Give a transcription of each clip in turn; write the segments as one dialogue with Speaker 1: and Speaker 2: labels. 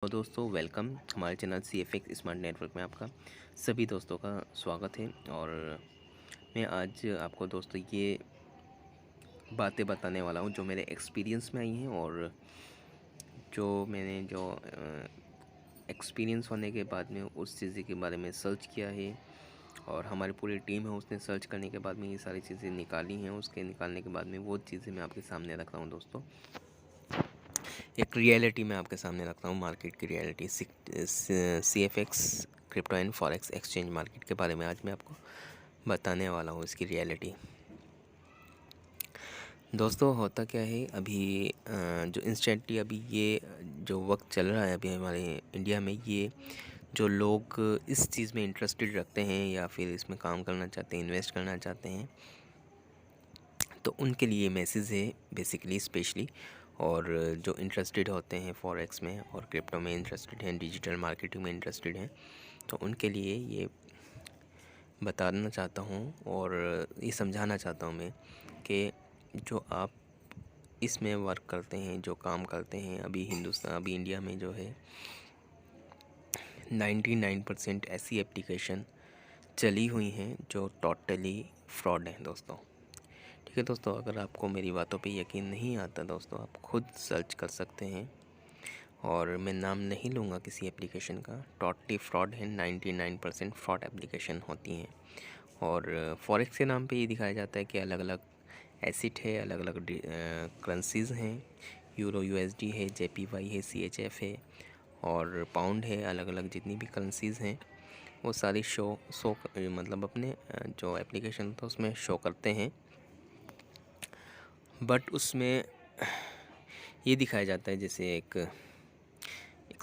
Speaker 1: तो दोस्तों वेलकम हमारे चैनल CFX स्मार्ट नेटवर्क में आपका सभी दोस्तों का स्वागत है। और मैं आज आपको दोस्तों ये बातें बताने वाला हूँ जो मेरे एक्सपीरियंस में आई हैं, और जो एक्सपीरियंस होने के बाद में उस चीज़ के बारे में सर्च किया है, और हमारी पूरी टीम है उसने सर्च करने के बाद में ये सारी चीज़ें निकाली हैं। उसके निकालने के बाद में वो चीज़ें मैं आपके सामने रख रहा हूँ दोस्तों। एक रियलिटी मैं आपके सामने रखता हूँ, मार्केट की reality. CFX crypto and forex exchange market के बारे में आज मैं आपको बताने वाला हूँ, इसकी रियलिटी। दोस्तों होता क्या है अभी, जो इंस्टेंटली अभी ये जो वक्त चल रहा है अभी हमारे इंडिया में, ये जो लोग इस चीज़ में इंटरेस्टेड रखते हैं या फिर इसमें काम करना चाहते हैं, इन्वेस्ट करना चाहते हैं, तो उनके लिए मैसेज है बेसिकली स्पेशली। और जो इंटरेस्टेड होते हैं फॉरेक्स में और क्रिप्टो में इंटरेस्टेड हैं, डिजिटल मार्केटिंग में इंटरेस्टेड हैं, तो उनके लिए ये बताना चाहता हूँ और ये समझाना चाहता हूँ मैं कि जो आप इसमें वर्क करते हैं, जो काम करते हैं, अभी इंडिया में जो है 99% ऐसी एप्लीकेशन चली हुई हैं जो टोटली फ्रॉड हैं दोस्तों। ठीक है दोस्तों, अगर आपको मेरी बातों पे यकीन नहीं आता दोस्तों, आप खुद सर्च कर सकते हैं, और मैं नाम नहीं लूँगा किसी एप्लीकेशन का। टोटली फ्रॉड है, 99% फ्रॉड एप्लीकेशन होती हैं। और फॉरेक्स के नाम पे ये दिखाया जाता है कि अलग अलग एसिड है, अलग अलग करेंसीज़ हैं, यूरो USD है, JPY है, CHF है और पाउंड है। अलग अलग जितनी भी करेंसीज़ हैं वो सारी मतलब अपने जो एप्लीकेशन था उसमें शो करते हैं। बट उसमें ये दिखाया जाता है जैसे एक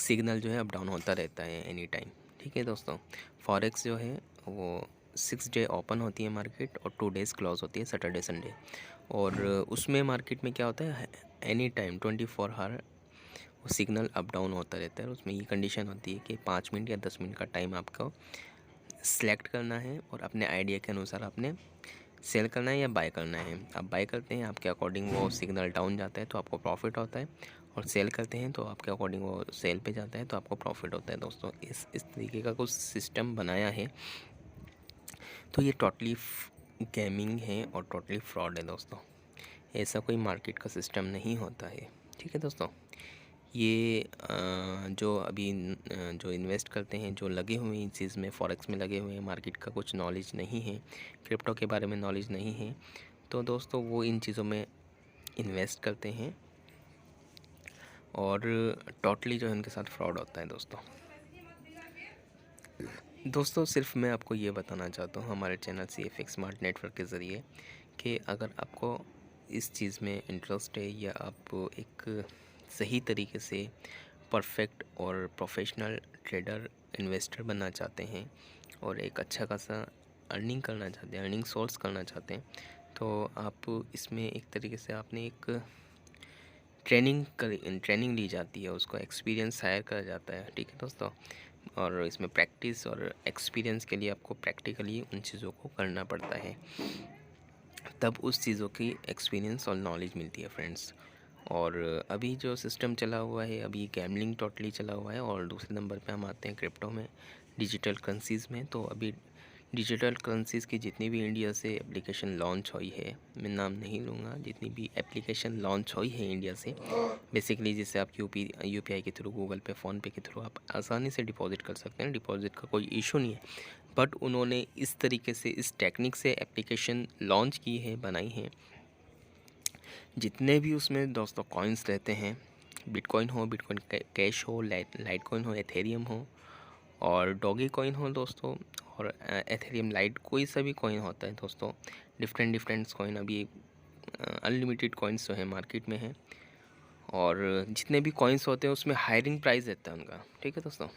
Speaker 1: सिग्नल जो है अप डाउन होता रहता है एनी टाइम। ठीक है दोस्तों, फॉरेक्स जो है वो 6 डे ओपन होती है मार्केट और 2 डेज़ क्लोज होती है, सैटरडे संडे। और उसमें मार्केट में क्या होता है, एनी टाइम 24 आवर वो सिग्नल अप डाउन होता रहता है। उसमें ये कंडीशन होती है कि 5 मिनट या 10 मिनट का टाइम आपको सेलेक्ट करना है और अपने आइडिया के अनुसार आपने सेल करना है या बाय करना है। आप बाय करते हैं, आपके अकॉर्डिंग वो सिग्नल डाउन जाता है तो आपको प्रॉफिट होता है, और सेल करते हैं तो आपके अकॉर्डिंग वो सेल पे जाता है तो आपको प्रॉफिट होता है दोस्तों। इस तरीके का कुछ सिस्टम बनाया है। तो ये टोटली गेमिंग है और टोटली फ्रॉड है दोस्तों। ऐसा कोई मार्केट का सिस्टम नहीं होता है। ठीक है दोस्तों, ये जो अभी जो इन्वेस्ट करते हैं, जो लगे हुए हैं इस चीज़ में, फॉरेक्स में लगे हुए हैं, मार्केट का कुछ नॉलेज नहीं है, क्रिप्टो के बारे में नॉलेज नहीं है, तो दोस्तों वो इन चीज़ों में इन्वेस्ट करते हैं और टोटली जो है उनके साथ फ्रॉड होता है दोस्तों सिर्फ मैं आपको ये बताना चाहता हूँ हमारे चैनल CFX स्मार्ट नेटवर्क के ज़रिए कि अगर आपको इस चीज़ में इंटरेस्ट है या आप एक सही तरीके से परफेक्ट और प्रोफेशनल ट्रेडर इन्वेस्टर बनना चाहते हैं और एक अच्छा खासा अर्निंग करना चाहते हैं, अर्निंग सोर्स करना चाहते हैं, तो आप इसमें एक तरीके से आपने एक ट्रेनिंग ली जाती है, उसको एक्सपीरियंस हायर करा जाता है। ठीक है दोस्तों, और इसमें प्रैक्टिस और एक्सपीरियंस के लिए आपको प्रैक्टिकली उन चीज़ों को करना पड़ता है, तब उस चीज़ों की एक्सपीरियंस और नॉलेज मिलती है फ्रेंड्स। और अभी जो सिस्टम चला हुआ है, अभी गैमलिंग टोटली चला हुआ है, और दूसरे नंबर पे हम आते हैं क्रिप्टो में, डिजिटल करेंसीज़ में। तो अभी डिजिटल करेंसीज़ की जितनी भी इंडिया से एप्लीकेशन लॉन्च हुई है, मैं नाम नहीं लूँगा, जितनी भी एप्लीकेशन लॉन्च हुई है इंडिया से, बेसिकली जिससे आप UPI के थ्रू, गूगल पे, फ़ोनपे के थ्रू आप आसानी से डिपॉजिट कर सकते हैं, डिपॉजिट का कोई इशू नहीं है। बट उन्होंने इस तरीके से, इस टेक्निक से एप्लीकेशन लॉन्च की है, बनाई है, जितने भी उसमें दोस्तों कॉइन्स रहते हैं, बिटकॉइन हो, बिटकॉइन कैश हो, लाइट कॉइन हो, एथेरियम हो और डॉगी कॉइन हो दोस्तों, और एथेरियम लाइट, कोई सा भी कॉइन होता है दोस्तों। डिफरेंट कॉइन अभी अनलिमिटेड कॉइन्स जो है मार्केट में है, और जितने भी कॉइन्स होते हैं उसमें हायरिंग प्राइस रहता है उनका। ठीक है दोस्तों,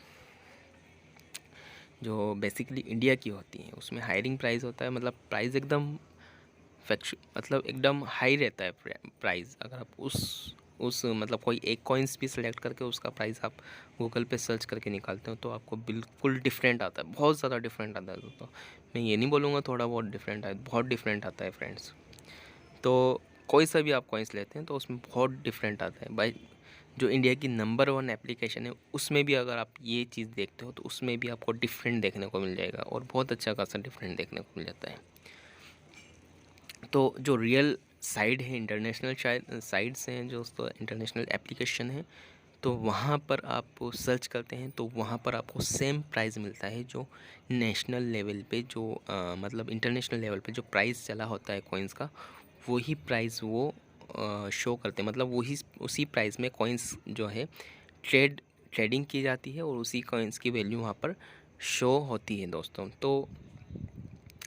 Speaker 1: जो बेसिकली इंडिया की होती हैं उसमें हायरिंग प्राइस होता है, मतलब प्राइस एकदम मतलब एकदम हाई रहता है प्राइस। अगर आप उस मतलब कोई एक कॉइन्स भी सिलेक्ट करके उसका प्राइस आप गूगल पे सर्च करके निकालते हो तो आपको बिल्कुल डिफरेंट आता है, बहुत ज़्यादा डिफरेंट आता है दोस्तों। मैं ये नहीं बोलूँगा थोड़ा बहुत डिफरेंट है, बहुत डिफरेंट आता है फ्रेंड्स। तो कोई सा भी आप कॉइन्स लेते हैं तो उसमें बहुत डिफरेंट आता है भाई। जो इंडिया की नंबर 1 एप्लीकेशन है उसमें भी अगर आप ये चीज़ देखते हो तो उसमें भी आपको डिफरेंट देखने को मिल जाएगा, और बहुत अच्छा खासा डिफरेंट देखने को मिल जाता है। तो जो रियल साइड है, इंटरनेशनल साइट्स हैं जो दोस्तों, इंटरनेशनल एप्लीकेशन है, तो वहाँ पर आप सर्च करते हैं तो वहाँ पर आपको सेम प्राइस मिलता है जो नेशनल लेवल पे, जो मतलब इंटरनेशनल लेवल पे जो प्राइस चला होता है कॉइन्स का, वही प्राइस वो शो करते हैं। मतलब वही उसी प्राइस में कॉइन्स जो है ट्रेडिंग की जाती है, और उसी कॉइन्स की वैल्यू वहाँ पर शो होती है दोस्तों। तो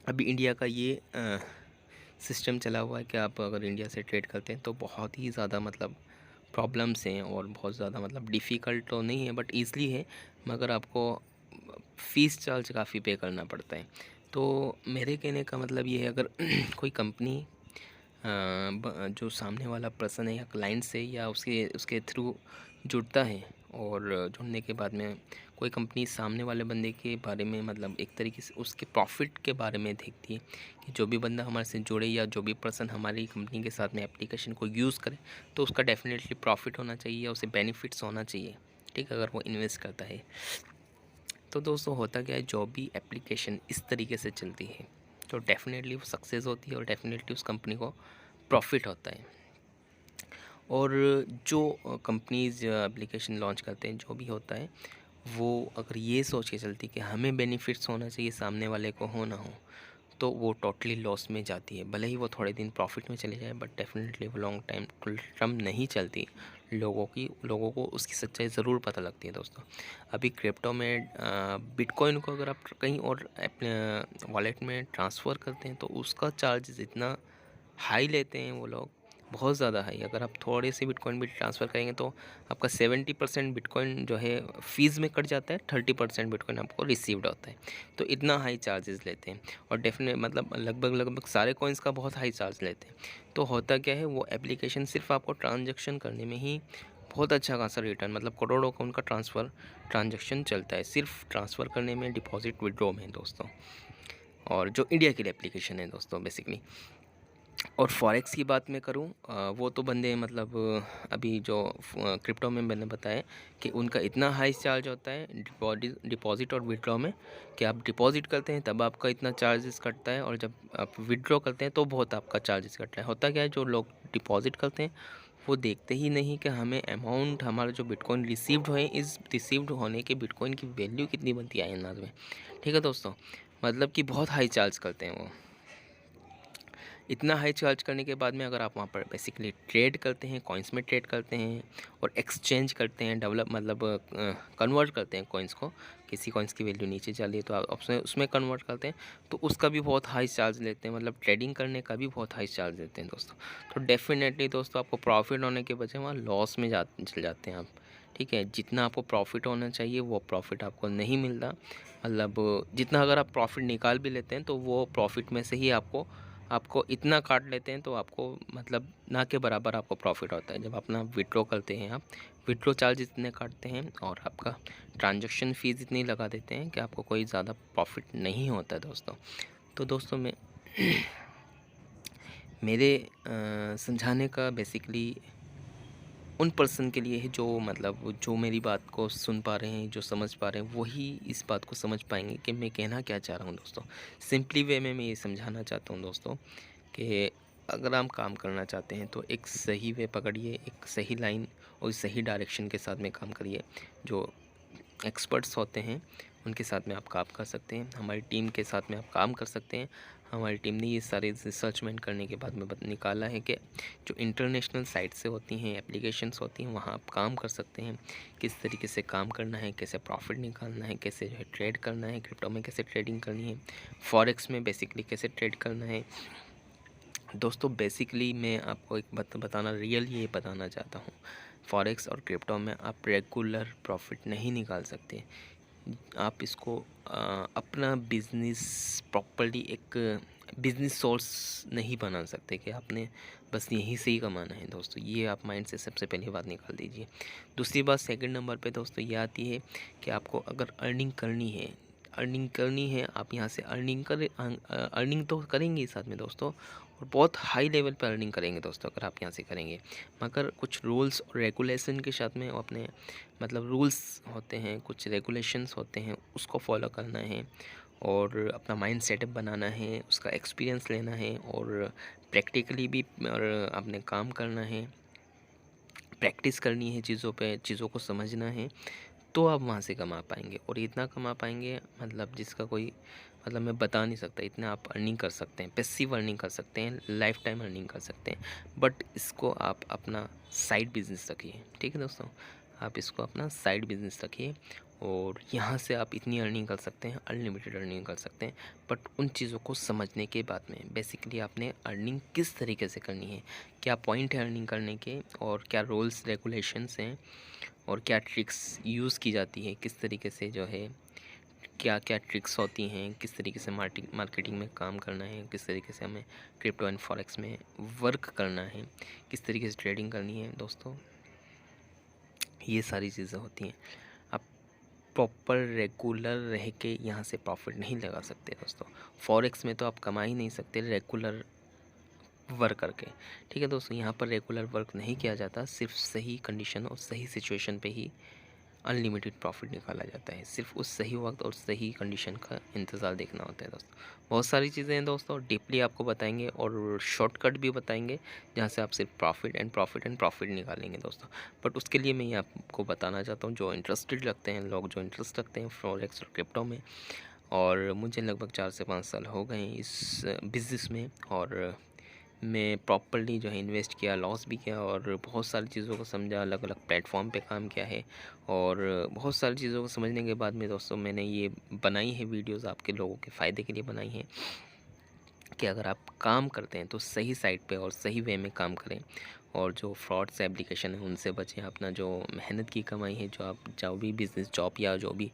Speaker 1: अभी इंडिया का ये सिस्टम चला हुआ है कि आप अगर इंडिया से ट्रेड करते हैं तो बहुत ही ज़्यादा मतलब प्रॉब्लम्स हैं, और बहुत ज़्यादा मतलब डिफ़िकल्ट तो नहीं है बट ईज़िली है, मगर आपको फ़ीस चार्ज काफ़ी पे करना पड़ता है। तो मेरे कहने का मतलब ये है, अगर कोई कंपनी जो सामने वाला पर्सन है या क्लाइंट से या उसके थ्रू जुड़ता है, और जुड़ने के बाद में कोई कंपनी सामने वाले बंदे के बारे में मतलब एक तरीके से उसके प्रॉफिट के बारे में देखती है कि जो भी बंदा हमारे से जुड़े या जो भी पर्सन हमारी कंपनी के साथ में एप्लीकेशन को यूज़ करे, तो उसका डेफिनेटली प्रॉफिट होना चाहिए या उसे बेनिफिट्स होना चाहिए, ठीक है, अगर वो इन्वेस्ट करता है। तो दोस्तों होता क्या है, जो भी एप्लीकेशन इस तरीके से चलती है तो डेफिनेटली वो सक्सेस होती है, और डेफिनेटली उस कंपनी को प्रॉफिट होता है। और जो कंपनीज़ एप्लीकेशन लॉन्च करते हैं, जो भी होता है, वो अगर ये सोच के चलती है कि हमें बेनिफिट्स होना चाहिए, सामने वाले को हो ना हो, तो वो टोटली लॉस में जाती है। भले ही वो थोड़े दिन प्रॉफिट में चले जाए, बट डेफिनेटली वो लॉन्ग टाइम टर्म नहीं चलती। लोगों को उसकी सच्चाई ज़रूर पता लगती है दोस्तों। अभी क्रिप्टो में बिटकॉइन को अगर आप कहीं और अपने वॉलेट में ट्रांसफ़र करते हैं तो उसका चार्ज इतना हाई लेते हैं वो लोग, बहुत ज़्यादा हाई। अगर आप थोड़े से बिटकॉइन भी ट्रांसफ़र करेंगे तो आपका 70% बिटकॉइन जो है फ़ीस में कट जाता है, 30% बिटकॉइन आपको रिसीव्ड होता है। तो इतना हाई चार्जेस लेते हैं, और डेफिनेट मतलब लगभग सारे कॉइन्स का बहुत हाई चार्ज लेते हैं। तो होता क्या है, वो एप्लीकेशन सिर्फ आपको ट्रांजेक्शन करने में ही बहुत अच्छा खासा रिटर्न, मतलब करोड़ों का उनका ट्रांजेक्शन चलता है सिर्फ ट्रांसफ़र करने में, डिपॉजिट विड्रॉ में दोस्तों। और जो इंडिया के लिए एप्लीकेशन है दोस्तों बेसिकली। और फॉरेक्स की बात मैं करूं, वो तो बंदे मतलब अभी जो क्रिप्टो में मैंने बताया कि उनका इतना हाई चार्ज होता है डिपॉजिट और विड्रॉ में, कि आप डिपॉजिट करते हैं तब आपका इतना चार्जेस कटता है, और जब आप विड्रॉ करते हैं तो बहुत आपका चार्जेस कटता है। होता क्या है, जो लोग डिपॉजिट करते हैं वो देखते ही नहीं कि हमें अमाउंट, हमारा जो बिटकॉइन रिसीव्ड हुए, इस रिसीव्ड होने के बिटकॉइन की वैल्यू कितनी बनती है INR में, ठीक है दोस्तों। मतलब कि बहुत हाई चार्ज करते हैं वो। इतना हाई चार्ज करने के बाद में अगर आप वहाँ पर बेसिकली ट्रेड करते हैं, कॉइन्स में ट्रेड करते हैं और एक्सचेंज करते हैं, डेवलप मतलब कन्वर्ट करते हैं कॉइन्स को, किसी कॉइन्स की वैल्यू नीचे चली है तो आप उसमें कन्वर्ट करते हैं, तो उसका भी बहुत हाई चार्ज लेते हैं। मतलब ट्रेडिंग करने का भी बहुत हाई चार्ज देते हैं दोस्तों। तो डेफिनेटली दोस्तों आपको प्रॉफिट होने के बजाय वहाँ लॉस में चल जाते हैं आप, ठीक है। जितना आपको प्रॉफिट होना चाहिए वो प्रॉफिट आपको नहीं मिलता। मतलब जितना अगर आप प्रॉफिट निकाल भी लेते हैं तो वो प्रॉफिट में से ही आपको इतना काट लेते हैं, तो आपको मतलब ना के बराबर आपको प्रॉफिट होता है। जब अपना विड्रॉ करते हैं, आप विड्रॉ चार्ज इतने काटते हैं और आपका ट्रांजैक्शन फ़ीस इतनी लगा देते हैं कि आपको कोई ज़्यादा प्रॉफिट नहीं होता है दोस्तों। तो दोस्तों मैं मेरे समझाने का बेसिकली उन पर्सन के लिए है जो मतलब जो मेरी बात को सुन पा रहे हैं, जो समझ पा रहे हैं, वही इस बात को समझ पाएंगे कि मैं कहना क्या चाह रहा हूँ दोस्तों। सिंपली वे में मैं ये समझाना चाहता हूँ दोस्तों कि अगर आप काम करना चाहते हैं तो एक सही वे पकड़िए, एक सही लाइन और सही डायरेक्शन के साथ में काम करिए। जो एक्सपर्ट्स होते हैं उनके साथ में आप काम कर सकते हैं, हमारी टीम के साथ में आप काम कर सकते हैं। हमारी टीम ने ये सारे रिसर्चमेंट करने के बाद में निकाला है कि जो इंटरनेशनल साइट से होती हैं, एप्लीकेशंस होती हैं, वहाँ आप काम कर सकते हैं। किस तरीके से काम करना है, कैसे प्रॉफिट निकालना है, कैसे जो है ट्रेड करना है, क्रिप्टो में कैसे ट्रेडिंग करनी है, फॉरेक्स में बेसिकली कैसे ट्रेड करना है दोस्तों। बेसिकली मैं आपको एक बताना रियल ये बताना चाहता हूँ, फॉरेक्स और क्रिप्टो में आप रेगुलर प्रॉफिट नहीं निकाल सकते। आप इसको अपना बिजनेस प्रॉपर्ली एक बिजनेस सोर्स नहीं बना सकते कि आपने बस यहीं से ही कमाना है दोस्तों। ये आप माइंड से सबसे पहली बात निकाल दीजिए। दूसरी बात सेकंड नंबर पे दोस्तों ये आती है कि आपको अगर अर्निंग करनी है, आप यहाँ से अर्निंग तो करेंगे ही साथ में दोस्तों, और बहुत हाई लेवल पर अर्निंग करेंगे दोस्तों अगर आप यहाँ से करेंगे। मगर कुछ रूल्स और रेगुलेशन के साथ में अपने मतलब रूल्स होते हैं, कुछ रेगुलेशंस होते हैं, उसको फॉलो करना है और अपना माइंड सेटअप बनाना है, उसका एक्सपीरियंस लेना है और प्रैक्टिकली भी और अपने काम करना है, प्रैक्टिस करनी है चीज़ों पे, चीज़ों को समझना है, तो आप वहाँ से कमा पाएंगे। और इतना कमा पाएंगे मतलब जिसका कोई मतलब मैं बता नहीं सकता। इतना आप अर्निंग कर सकते हैं, पैसिव अर्निंग कर सकते हैं, लाइफ टाइम अर्निंग कर सकते हैं। बट इसको आप अपना साइड बिजनेस रखिए, ठीक है दोस्तों, आप इसको अपना साइड बिजनेस रखिए और यहाँ से आप इतनी अर्निंग कर सकते हैं, अनलिमिटेड अर्निंग कर सकते हैं। बट उन चीज़ों को समझने के बाद में बेसिकली आपने अर्निंग किस तरीके से करनी है, क्या पॉइंट है अर्निंग करने के, और क्या रूल्स रेगुलेशंस हैं, और क्या ट्रिक्स यूज़ की जाती है, किस तरीके से जो है क्या क्या ट्रिक्स होती हैं, किस तरीके से मार्केटिंग में काम करना है, किस तरीके से हमें क्रिप्टो एंड फॉरेक्स में वर्क करना है, किस तरीके से ट्रेडिंग करनी है दोस्तों, ये सारी चीज़ें होती हैं। आप प्रॉपर रेगुलर रह के यहाँ से प्रॉफिट नहीं लगा सकते दोस्तों। फॉरेक्स में तो आप कमा ही नहीं सकते रेगुलर वर्क करके, ठीक है दोस्तों। यहाँ पर रेगुलर वर्क नहीं किया जाता, सिर्फ सही कंडीशन और सही सिचुएशन पे ही अनलिमिटेड प्रॉफिट निकाला जाता है। सिर्फ उस सही वक्त और सही कंडीशन का इंतज़ार देखना होता है दोस्तों। बहुत सारी चीज़ें हैं दोस्तों, डीपली आपको बताएंगे और शॉर्टकट भी बताएंगे जहाँ से आप सिर्फ प्रॉफिट निकालेंगे दोस्तों। बट उसके लिए मैं ये आपको बताना चाहता हूँ, जो इंटरेस्टेड लगते हैं लोग, जो इंटरेस्ट रखते हैं फॉरेक्स और क्रिप्टो में, और मुझे लगभग 4 से 5 साल हो गए हैं इस बिज़नेस में, और मैं प्रॉपर्ली जो है इन्वेस्ट किया, लॉस भी किया और बहुत सारी चीज़ों को समझा, अलग अलग प्लेटफॉर्म पे काम किया है। और बहुत सारी चीज़ों को समझने के बाद में दोस्तों मैंने ये बनाई है वीडियोस, आपके लोगों के फ़ायदे के लिए बनाई है कि अगर आप काम करते हैं तो सही साइट पे और सही वे में काम करें, और जो फ्रॉड्स एप्लीकेशन है उनसे बचें। अपना जो मेहनत की कमाई है, जो आप जो भी बिज़नेस जॉब या जो भी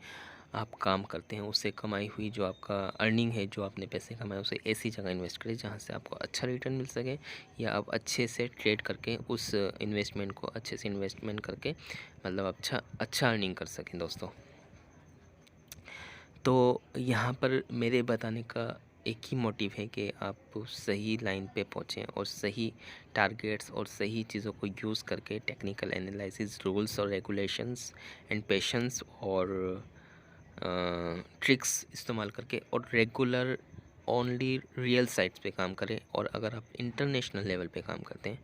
Speaker 1: आप काम करते हैं उससे कमाई हुई जो आपका अर्निंग है, जो आपने पैसे कमाए, उसे ऐसी जगह इन्वेस्ट करें जहाँ से आपको अच्छा रिटर्न मिल सके, या आप अच्छे से ट्रेड करके उस इन्वेस्टमेंट को अच्छे से इन्वेस्टमेंट करके मतलब अच्छा अर्निंग कर सकें दोस्तों। तो यहाँ पर मेरे बताने का एक ही मोटिव है कि आप सही लाइन पे पहुँचें और सही टारगेट्स और सही चीज़ों को यूज़ करके टेक्निकल एनालिसिस, रूल्स और रेगुलेशंस एंड पेशेंस और ट्रिक्स इस्तेमाल करके और रेगुलर ओनली रियल साइट्स पे काम करें। और अगर आप इंटरनेशनल लेवल पे काम करते हैं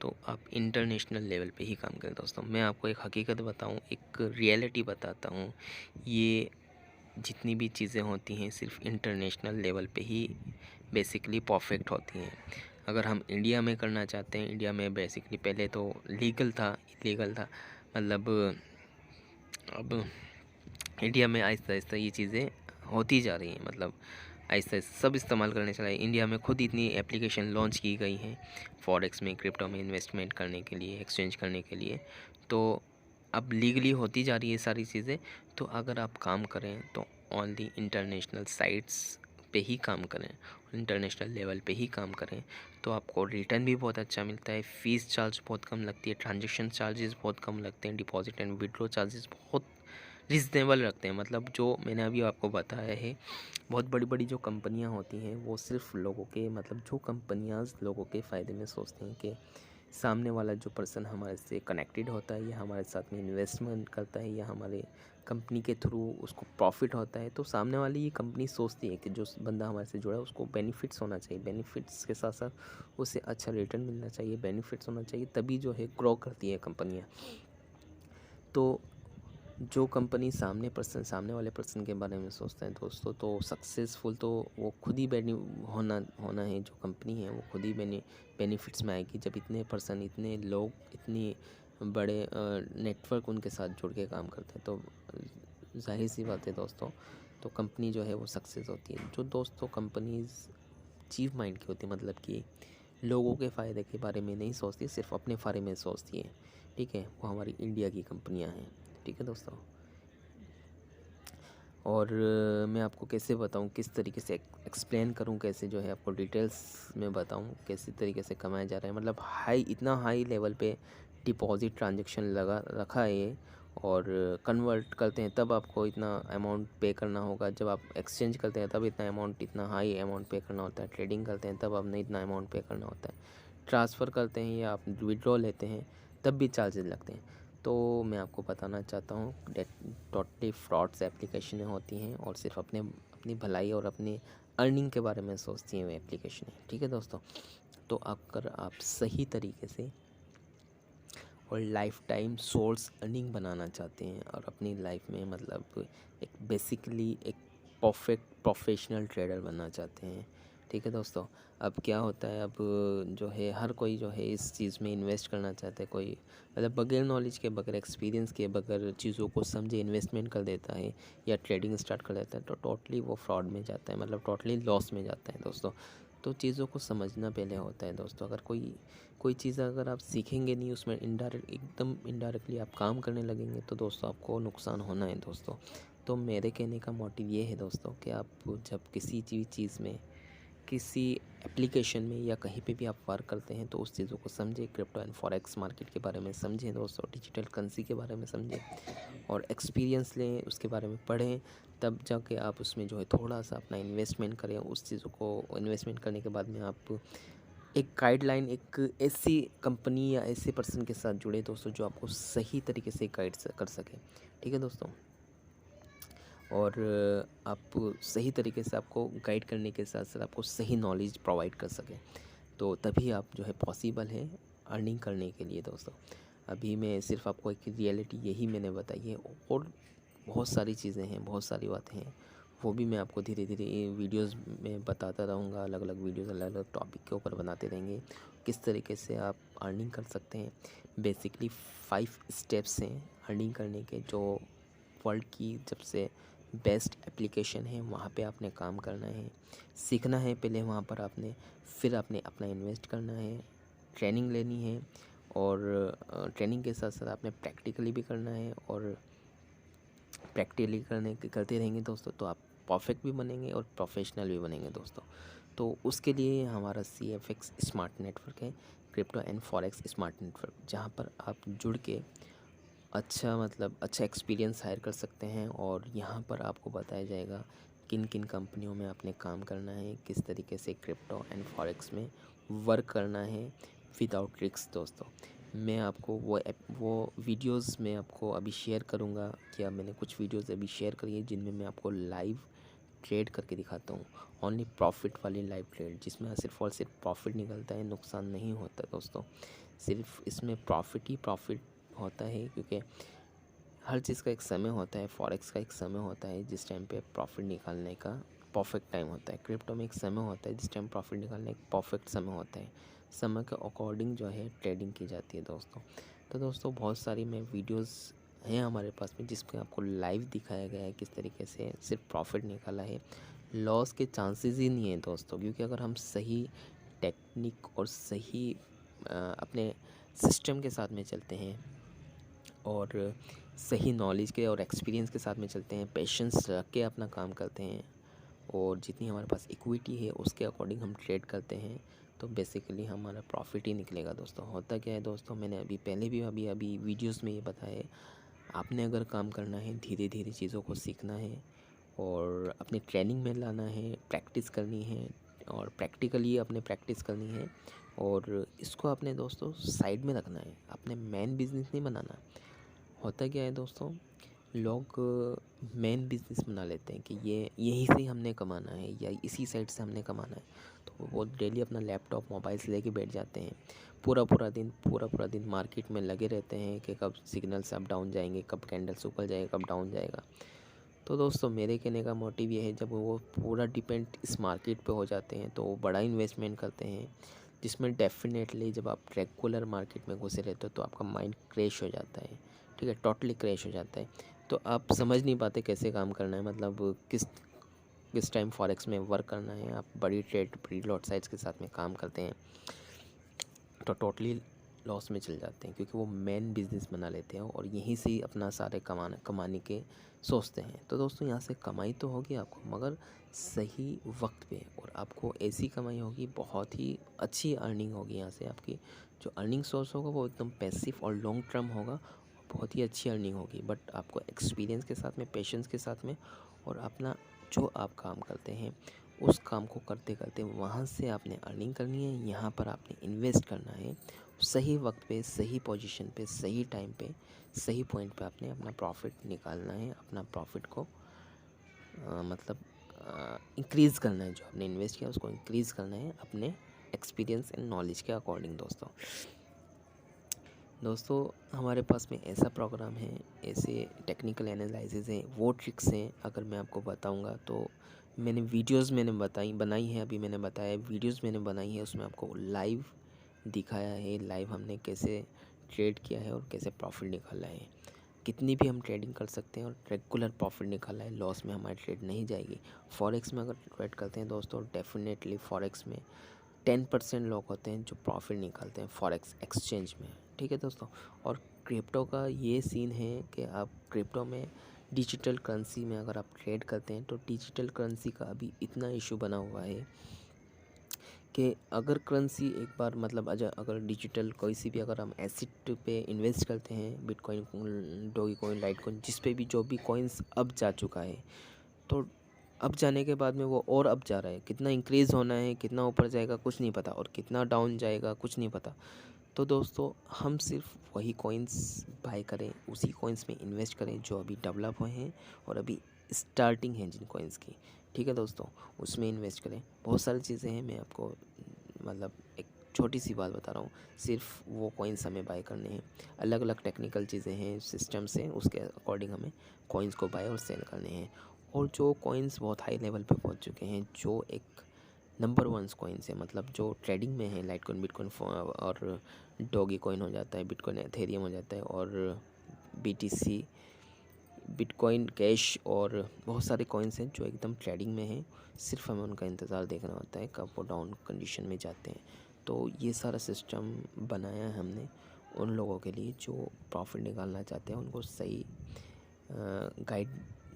Speaker 1: तो आप इंटरनेशनल लेवल पे ही काम करें दोस्तों। मैं आपको एक हकीकत बताऊं, एक रियलिटी बताता हूं, ये जितनी भी चीज़ें होती हैं सिर्फ इंटरनेशनल लेवल पे ही बेसिकली परफेक्ट होती हैं। अगर हम इंडिया में करना चाहते हैं, इंडिया में बेसिकली पहले तो लीगल था, इलीगल था, मतलब अब इंडिया में आहिस्ता आहिस्ता ये चीज़ें होती जा रही हैं, मतलब आहिस्ता आहिस्ता सब इस्तेमाल करने चला है। इंडिया में खुद इतनी एप्लीकेशन लॉन्च की गई हैं फॉरेक्स में, क्रिप्टो में इन्वेस्टमेंट करने के लिए, एक्सचेंज करने के लिए। तो अब लीगली होती जा रही है सारी चीज़ें। तो अगर आप काम करें तो ओनली इंटरनेशनल साइट्स पे ही काम करें, इंटरनेशनल लेवल पे ही काम करें, तो आपको रिटर्न भी बहुत अच्छा मिलता है। फ़ीस चार्ज बहुत कम लगती है, ट्रांजेक्शन चार्जेस बहुत कम लगते हैं, डिपॉजिट एंड विड्रॉ चार्जेस बहुत रीज़नेबल रखते हैं। मतलब जो मैंने अभी आपको बताया है, बहुत बड़ी बड़ी जो कंपनियां होती हैं वो सिर्फ लोगों के मतलब जो कंपनियां लोगों के फ़ायदे में सोचते हैं कि सामने वाला जो पर्सन हमारे से कनेक्टेड होता है या हमारे साथ में इन्वेस्टमेंट करता है या हमारे कंपनी के थ्रू उसको प्रॉफिट होता है, तो सामने वाली ये कंपनी सोचती है कि जो बंदा हमारे से जुड़ा है उसको बेनिफिट्स होना चाहिए, बेनिफिट्स के साथ साथ उसे अच्छा रिटर्न मिलना चाहिए, बेनिफिट्स होना चाहिए, तभी जो है ग्रो करती है कंपनियाँ। तो जो कंपनी सामने वाले पर्सन के बारे में सोचता है दोस्तों, तो सक्सेसफुल तो वो खुद ही होना है। जो कंपनी है वो खुद ही बेनिफिट्स में आएगी जब इतने पर्सन, इतने लोग, इतनी बड़े नेटवर्क उनके साथ जुड़ के काम करते हैं। तो जाहिर सी बात है दोस्तों, तो कंपनी जो है वो सक्सेस होती है। जो दोस्तों कंपनीज़ चीफ माइंड की होती है, मतलब कि लोगों के फ़ायदे के बारे में नहीं सोचती, सिर्फ अपने बारे में सोचती है, ठीक है, वो हमारी इंडिया की कंपनियां हैं, ठीक है दोस्तों। और मैं आपको कैसे बताऊं, किस तरीके से एक्सप्लेन करूं, कैसे जो है आपको डिटेल्स में बताऊं कैसे तरीके से कमाया जा रहा है। मतलब इतना हाई लेवल पे डिपॉजिट ट्रांजैक्शन लगा रखा है ये, और कन्वर्ट करते हैं तब आपको इतना अमाउंट पे करना होगा, जब आप एक्सचेंज करते हैं तब इतना हाई अमाउंट पे करना होता है, ट्रेडिंग करते हैं तब आपने इतना अमाउंट पे करना होता है, ट्रांसफ़र करते हैं या आप विड्रॉ लेते हैं तब भी चार्जेस लगते हैं। तो मैं आपको बताना चाहता हूँ डेट टोटली फ्रॉड्स एप्लीकेशनें होती हैं और सिर्फ अपनी भलाई और अपनी अर्निंग के बारे में सोचती हैं वो एप्लीकेशनें। ठीक है दोस्तों, तो अगर आप सही तरीके से और लाइफ टाइम सोर्स अर्निंग बनाना चाहते हैं और अपनी लाइफ में मतलब एक बेसिकली एक परफेक्ट प्रोफेशनल ट्रेडर बनना चाहते हैं, ठीक है दोस्तों। अब क्या होता है, अब जो है हर कोई जो है इस चीज़ में इन्वेस्ट करना चाहता है, कोई मतलब बगैर नॉलेज के, बगैर एक्सपीरियंस के, बगैर चीज़ों को समझे इन्वेस्टमेंट कर देता है या ट्रेडिंग स्टार्ट कर देता है, तो टोटली वो फ्रॉड में जाता है, मतलब टोटली लॉस में जाता है दोस्तों। तो चीज़ों को समझना पहले होता है दोस्तों। अगर कोई चीज़ अगर आप सीखेंगे नहीं, उसमें एकदम इनडायरेक्टली आप काम करने लगेंगे तो दोस्तों आपको नुकसान होना है दोस्तों। तो मेरे कहने का मोटिव ये है दोस्तों कि आप जब किसी चीज़ में, किसी एप्लीकेशन में या कहीं पे भी आप वर्क करते हैं तो उस चीज़ों को समझें, क्रिप्टो एंड फॉरेक्स मार्केट के बारे में समझें दोस्तों, डिजिटल करेंसी के बारे में समझें और एक्सपीरियंस लें, उसके बारे में पढ़ें, तब जाके आप उसमें जो है थोड़ा सा अपना इन्वेस्टमेंट करें। उस चीज़ों को इन्वेस्टमेंट करने के बाद में आप एक गाइडलाइन, एक ऐसी कंपनी या ऐसे पर्सन के साथ जुड़े दोस्तों जो आपको सही तरीके से गाइड कर सके, ठीक है दोस्तों। और आप सही तरीके से आपको गाइड करने के साथ साथ आपको सही नॉलेज प्रोवाइड कर सके, तो तभी आप जो है पॉसिबल है अर्निंग करने के लिए दोस्तों। अभी मैं सिर्फ आपको एक रियलिटी यही मैंने बताई है, और बहुत सारी चीज़ें हैं, बहुत सारी बातें हैं, वो भी मैं आपको धीरे धीरे वीडियोस में बताता रहूँगा। अलग अलग वीडियोस अलग अलग टॉपिक के ऊपर बनाते रहेंगे, किस तरीके से आप अर्निंग कर सकते हैं। बेसिकली 5 स्टेप्स हैं अर्निंग करने के, जो वर्ल्ड की सबसे बेस्ट एप्लीकेशन है, वहाँ पे आपने काम करना है, सीखना है पहले वहाँ पर आपने, फिर आपने अपना इन्वेस्ट करना है, ट्रेनिंग लेनी है, और ट्रेनिंग के साथ साथ आपने प्रैक्टिकली भी करना है, और प्रैक्टिकली करते रहेंगे दोस्तों तो आप परफेक्ट भी बनेंगे और प्रोफेशनल भी बनेंगे दोस्तों। तो उसके लिए हमारा CFX स्मार्ट नेटवर्क है, crypto and forex smart network, जहाँ पर आप जुड़ के अच्छा एक्सपीरियंस हायर कर सकते हैं। और यहाँ पर आपको बताया जाएगा किन किन कंपनियों में आपने काम करना है, किस तरीके से क्रिप्टो एंड फॉरेक्स में वर्क करना है विदाउट रिस्क दोस्तों। मैं आपको वो वीडियोस में आपको अभी शेयर करूँगा, क्या मैंने कुछ वीडियोस अभी शेयर करी है जिनमें मैं आपको लाइव ट्रेड करके दिखाता हूँ, ओनली प्रॉफिट वाली लाइव ट्रेड, जिसमें सिर्फ और सिर्फ प्रॉफिट निकलता है, नुकसान नहीं होता दोस्तों। सिर्फ इसमें प्रॉफिट ही प्रॉफिट होता है, क्योंकि हर चीज़ का एक समय होता है। फॉरेक्स का एक समय होता है जिस टाइम पे प्रॉफिट निकालने का परफेक्ट टाइम होता है, क्रिप्टो में एक समय होता है जिस टाइम प्रॉफिट निकालने का परफेक्ट समय होता है। समय के अकॉर्डिंग जो है ट्रेडिंग की जाती है दोस्तों। तो दोस्तों बहुत सारी मैं वीडियोस हैं हमारे पास में जिसमें आपको लाइव दिखाया गया है किस तरीके से सिर्फ प्रॉफिट निकाला है, लॉस के चांसेस ही नहीं है दोस्तों। क्योंकि अगर हम सही टेक्निक और सही अपने सिस्टम के साथ में चलते हैं और सही नॉलेज के और एक्सपीरियंस के साथ में चलते हैं, पेशेंस रख के अपना काम करते हैं, और जितनी हमारे पास इक्विटी है उसके अकॉर्डिंग हम ट्रेड करते हैं, तो बेसिकली हमारा प्रॉफिट ही निकलेगा दोस्तों। होता क्या है दोस्तों, मैंने अभी पहले भी अभी वीडियोस में ये बताया है, आपने अगर काम करना है, धीरे धीरे चीज़ों को सीखना है और अपनी ट्रेनिंग में लाना है, प्रैक्टिस करनी है और प्रैक्टिकली अपने प्रैक्टिस करनी है, और इसको अपने दोस्तों साइड में रखना है, अपने मेन बिजनेस नहीं बनाना। होता क्या है दोस्तों, लोग मेन बिजनेस बना लेते हैं कि ये यहीं से हमने कमाना है या इसी साइड से हमने कमाना है, तो वो डेली अपना लैपटॉप मोबाइल से लेके बैठ जाते हैं, पूरा दिन मार्केट में लगे रहते हैं कि कब सिग्नल्स अप डाउन जाएंगे, कब कैंडल्स ऊपर जाएगा, कब डाउन जाएगा। तो दोस्तों मेरे कहने का मोटिव ये है, जब वो पूरा डिपेंड इस मार्केट पे हो जाते हैं तो वो बड़ा इन्वेस्टमेंट करते हैं, जिसमें डेफिनेटली जब आप रेगुलर मार्केट में घुसे रहते हो तो आपका माइंड क्रैश हो जाता है, ठीक है, टोटली क्रैश हो जाता है। तो आप समझ नहीं पाते कैसे काम करना है, मतलब किस टाइम फॉरेक्स में वर्क करना है। आप बड़ी लॉट साइज़ के साथ में काम करते हैं तो टोटली लॉस में चल जाते हैं, क्योंकि वो मेन बिजनेस बना लेते हैं और यहीं से ही अपना सारे कमाने के सोचते हैं। तो दोस्तों यहाँ से कमाई तो होगी आपको, मगर सही वक्त पे, और आपको ऐसी कमाई होगी, बहुत ही अच्छी अर्निंग होगी यहाँ से। आपकी जो अर्निंग सोर्स होगा वो एकदम पैसिव और लॉन्ग टर्म होगा, बहुत ही अच्छी अर्निंग होगी, बट आपको एक्सपीरियंस के साथ में, पेशेंस के साथ में, और अपना जो आप काम करते हैं उस काम को करते करते वहाँ से आपने अर्निंग करनी है। यहाँ पर आपने इन्वेस्ट करना है, सही वक्त पे, सही पोजीशन पे, सही टाइम पे, सही पॉइंट पे आपने अपना प्रॉफिट निकालना है। अपना प्रॉफिट को मतलब इंक्रीज़ करना है। जो आपने इन्वेस्ट किया उसको इंक्रीज़ करना है अपने एक्सपीरियंस एंड नॉलेज के अकॉर्डिंग। दोस्तों हमारे पास में ऐसा प्रोग्राम है, ऐसे टेक्निकल एनालिसिस हैं, वो ट्रिक्स हैं। अगर मैं आपको बताऊंगा तो मैंने बनाई है, अभी मैंने बताया वीडियोस मैंने बनाई है, उसमें आपको लाइव दिखाया है, लाइव हमने कैसे ट्रेड किया है और कैसे प्रॉफिट निकाला है। कितनी भी हम ट्रेडिंग कर सकते हैं और रेगुलर प्रॉफिट निकाला है, लॉस में हमारी ट्रेड नहीं जाएगी। फॉरेक्स में अगर ट्रेड करते हैं दोस्तों, डेफिनेटली फॉरेक्स में 10% लोग होते हैं जो प्रॉफिट निकालते हैं फॉरेक्स एक्सचेंज में, ठीक है दोस्तों। और क्रिप्टो का ये सीन है कि आप क्रिप्टो में डिजिटल करेंसी में अगर आप ट्रेड करते हैं तो डिजिटल करेंसी का अभी इतना इशू बना हुआ है कि अगर करेंसी एक बार मतलब अगर डिजिटल कोई सी भी अगर हम एसेट पे इन्वेस्ट करते हैं, bitcoin, doggy coin, light coin, जिस पे भी जो भी कॉइन्स अब जा चुका है, तो अब जाने के बाद में वो और अब जा रहा है। कितना इंक्रीज़ होना है, कितना ऊपर जाएगा कुछ नहीं पता, और कितना डाउन जाएगा कुछ नहीं पता। तो दोस्तों हम सिर्फ वही कॉइन्स बाय करें, उसी कॉइन्स में इन्वेस्ट करें जो अभी डेवलप हुए हैं और अभी स्टार्टिंग है जिन कॉइन्स की, ठीक है दोस्तों, उसमें इन्वेस्ट करें। बहुत सारी चीज़ें हैं, मैं आपको मतलब एक छोटी सी बात बता रहा हूँ, सिर्फ वो कॉइन्स हमें बाय करने हैं। अलग अलग टेक्निकल चीज़ें हैं, सिस्टम्स हैं, उसके अकॉर्डिंग हमें कॉइन्स को बाय और सेल करने हैं। और जो कॉइन्स बहुत हाई लेवल पे पहुंच चुके हैं, जो एक नंबर वन कॉइन्स है, मतलब जो ट्रेडिंग में है, लाइट कॉइन, बिटकॉइन और डॉगी कॉइन हो जाता है, बिटकॉइन एथेरियम हो जाता है, और BTC, बिटकॉइन कैश, और बहुत सारे कॉइन्स हैं जो एकदम ट्रेडिंग में हैं। सिर्फ हमें उनका इंतज़ार देखना होता है कब वो डाउन कंडीशन में जाते हैं। तो ये सारा सिस्टम बनाया है हमने उन लोगों के लिए जो प्रॉफिट निकालना चाहते हैं, उनको सही गाइड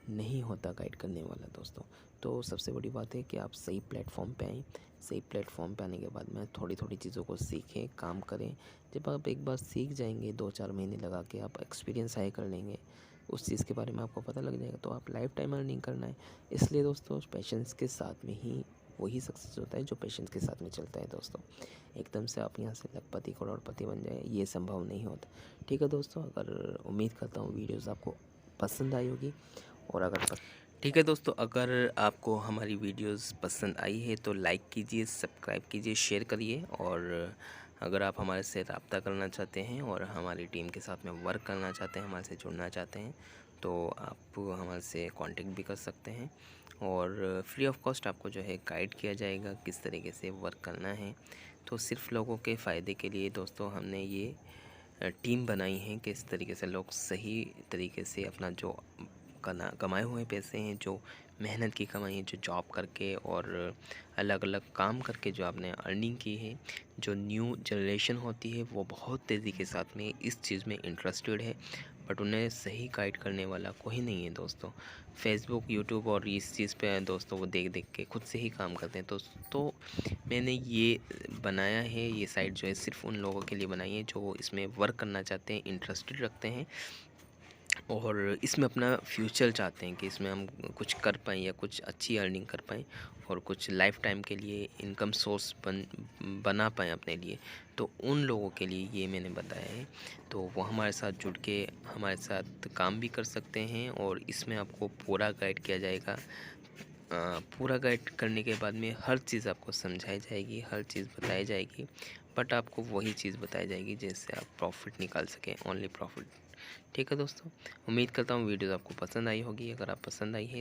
Speaker 1: नहीं होता गाइड करने वाला दोस्तों। तो सबसे बड़ी बात है कि आप सही प्लेटफॉर्म पे आएँ। सही प्लेटफॉर्म पे आने के बाद में थोड़ी थोड़ी चीज़ों को सीखें, काम करें। जब आप एक बार सीख जाएंगे, 2-4 महीने लगा के आप एक्सपीरियंस हाई कर लेंगे, उस चीज़ के बारे में आपको पता लग जाएगा, तो आप लाइफ टाइम अर्निंग करना है। इसलिए दोस्तों पेशेंस के साथ में ही वही सक्सेस होता है जो पेशेंस के साथ में चलता है दोस्तों। एकदम से आप यहाँ से लखपति करोड़पति बन जाए, ये संभव नहीं होता, ठीक है दोस्तों। अगर उम्मीद करता हूँ वीडियोज़ आपको पसंद आई होगी, और ठीक है दोस्तों, अगर आपको हमारी वीडियोस पसंद आई है तो लाइक कीजिए, सब्सक्राइब कीजिए, शेयर करिए। और अगर आप हमारे से रब्ता करना चाहते हैं और हमारी टीम के साथ में वर्क करना चाहते हैं, हमारे से जुड़ना चाहते हैं, तो आप हमारे से कांटेक्ट भी कर सकते हैं। और फ्री ऑफ कॉस्ट आपको जो है गाइड किया जाएगा किस तरीके से वर्क करना है। तो सिर्फ लोगों के फ़ायदे के लिए दोस्तों हमने ये टीम बनाई है कि इस तरीके से लोग सही तरीके से अपना जो कमाए हुए पैसे हैं, जो मेहनत की कमाई है, जो जॉब करके और अलग अलग काम करके जो आपने अर्निंग की है, जो न्यू जनरेशन होती है वो बहुत तेज़ी के साथ में इस चीज़ में इंटरेस्टेड है, बट उन्हें सही गाइड करने वाला कोई नहीं है दोस्तों। फेसबुक, यूट्यूब और इस चीज़ पे दोस्तों वो देख देख के खुद से ही काम करते हैं। तो मैंने ये बनाया है, ये साइट जो है सिर्फ उन लोगों के लिए बनाई है जो इसमें वर्क करना चाहते हैं, इंटरेस्टेड रखते हैं और इसमें अपना फ्यूचर चाहते हैं कि इसमें हम कुछ कर पाएँ या कुछ अच्छी अर्निंग कर पाएँ और कुछ लाइफ टाइम के लिए इनकम सोर्स बना पाएँ अपने लिए। तो उन लोगों के लिए ये मैंने बताया है। तो वो हमारे साथ जुड़ के हमारे साथ काम भी कर सकते हैं और इसमें आपको पूरा गाइड किया जाएगा। पूरा गाइड करने के बाद में हर चीज़ आपको समझाई जाएगी, हर चीज़ बताई जाएगी, बट आपको वही चीज़ बताई जाएगी जिससे आप प्रॉफिट निकाल सकें, ओनली प्रॉफिट। ठीक है दोस्तों, उम्मीद करता हूँ वीडियो आपको पसंद आई होगी। अगर आप पसंद आई है